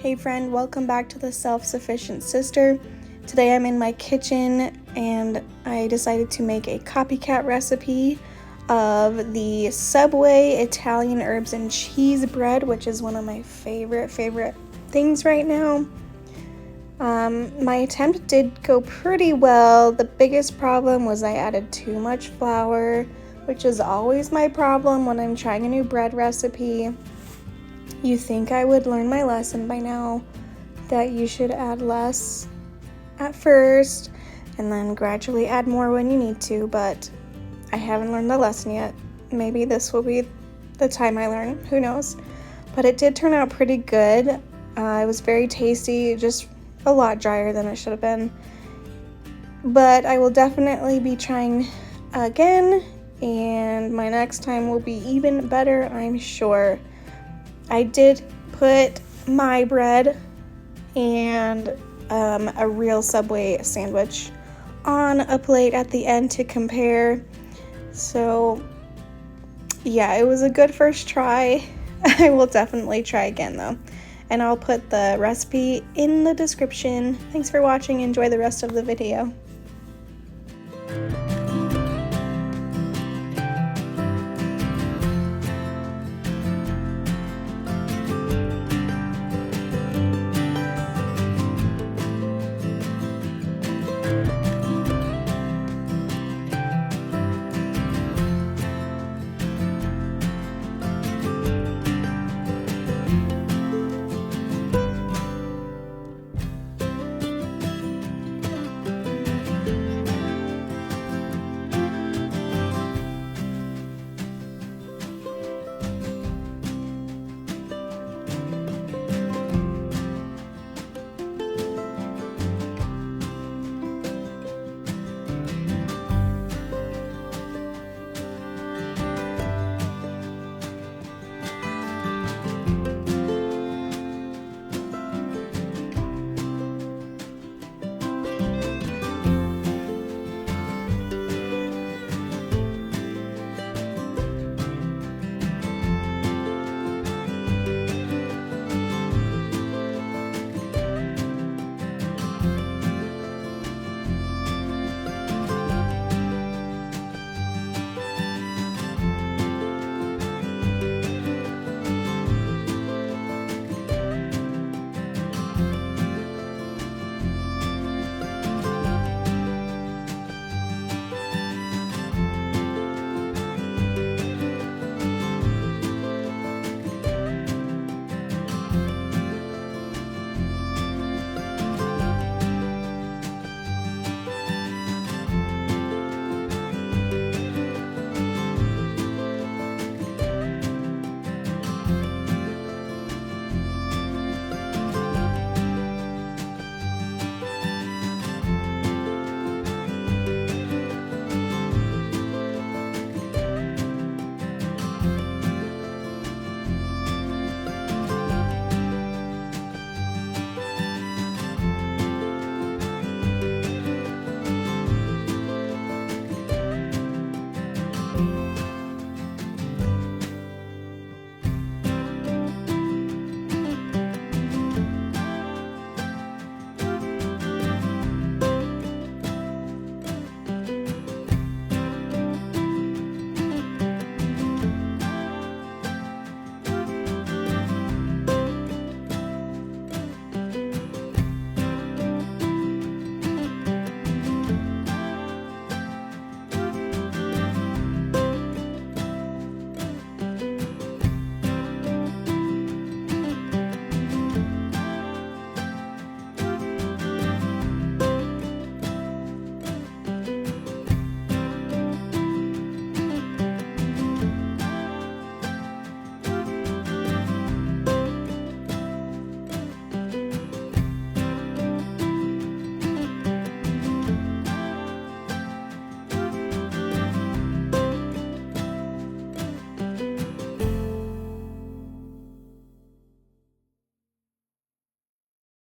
Hey friend, welcome back to the Self-Sufficient Sister. Today I'm in my kitchen and I decided to make a copycat recipe of the Subway Italian herbs and cheese bread, which is one of my favorite things right now. My attempt did go pretty well. The biggest problem was I added too much flour, which is always my problem when I'm trying a new bread recipe. You think I would learn my lesson by now, that you should add less at first and then gradually add more when you need to, but I haven't learned the lesson yet. Maybe this will be the time I learn, who knows. But it did turn out pretty good. It was very tasty, just a lot drier than it should have been. But I will definitely be trying again, and my next time will be even better, I'm sure. I did put my bread and a real Subway sandwich on a plate at the end to compare. So yeah, it was a good first try. I will definitely try again though. And I'll put the recipe in the description. Thanks for watching. Enjoy the rest of the video.